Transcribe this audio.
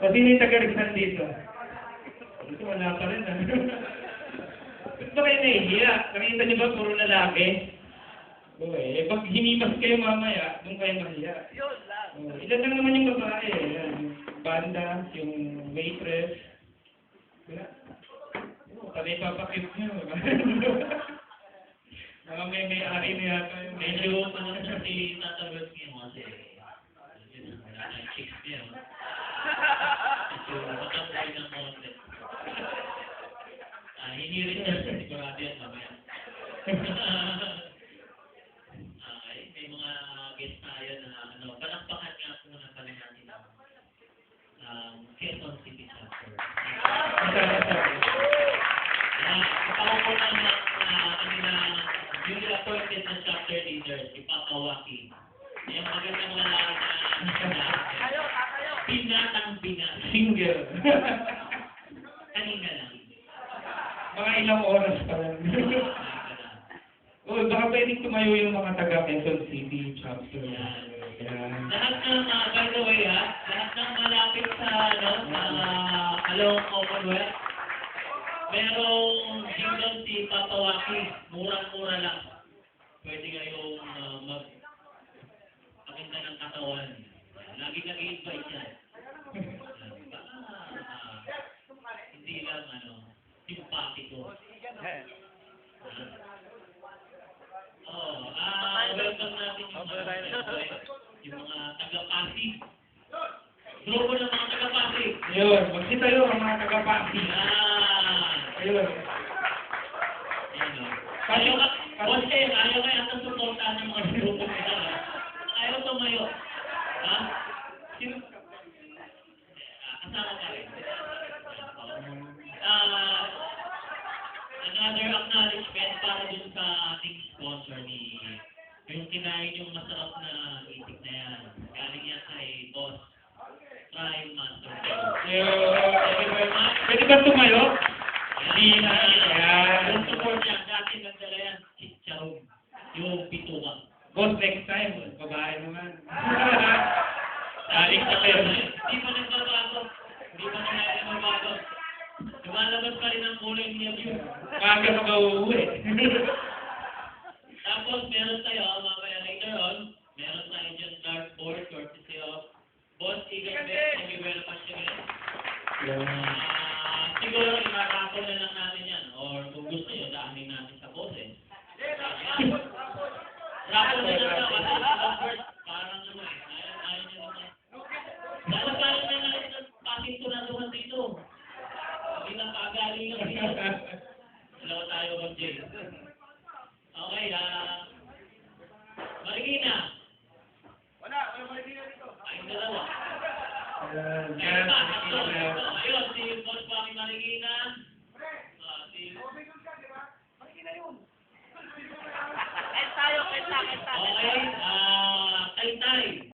O sino yung taga-Rizal dito? Ito wala pa rin. Ba't ba kayo nahihiya? Nakita niyo ba puro lalaki? Oo eh. Pag hinimas kayo mamaya, doon kayo mahiya. Yun lang. Ilan lang naman yung babae. Yung banda, yung waitress. Wala. Panay papakip nyo. Mga may-ari na yata yung Medyo parang siya si Tata Wes ngayon kasi yun, wala na yung chicks niya. Medyo matapay ng konti. Hinirit niya, sigurado yan mamaya. May mga guest tayo na palakpakan nga po na pala natin ang Quezon City Chapter. Ikaw po naman kanilang newly appointed na chapter leader, si Papa Waki. Yung magandang lalaki na pinatang-pinat. single. Kanina lang. Mga ilang oras pa lang. Oh, baka pwedeng tumayo yung mga taga Quezon City chapter. Yan. Lahat ng, by the way lahat ng malapit sa, Along Commonwealth, merong jingle si Papa Waki, murang-mura lang. Pwede kayong magpakita ng katawan. Lagi nag-i-invite yan. Hindi lang, simpatiko. Welcome natin yung mga taga-Pasig. Grupo ng mga taga-Pasig. Ayun, magsitayo ang mga taga-Pasig. Ayun. Ayaw kayo at ang suportahan ng mga grupo nila. Ayaw tumayo. Ha? Sino? Kasama ka rin. Another acknowledgement para dun sa ating sponsor ni yung kinain yung masarap na itik na yan. Galing yan kay Boss Prime Master. Ayun. Thank you very much. Pwede ba tumayo? Hindi na. Yan. Yung support yan, dati nagdala yan, chicharon. Yung pituwa. Boss, next time, babae naman. Dalik na kayo. Hindi pa nagbabago. Hindi pa nagbabago. Lumalabas pa rin ang kulay niya yun. Kaga ka ba uuwi? Tapos meron tayo, mamaya later on, meron tayo dyan dartboard, courtesy of Boss Egan Beck. Thank you very much again. Siguro itatapon na lang natin yan. Or kung gusto nyo, daanin natin sa boses. Rapon na lang daw. Kasi dartboard, parang ayaw nyo naman. Lalagay na natin ng pasintunatuhan dito. Hindi na pagaling lang dito. Hello tayo, Boss Jay. Okay, Marikina. Wala Marikina dito. Ay, dalawa. Yan. Ayun, si Boss Baki Marikina. Marikina yun. Tayo. Okay, Taytay.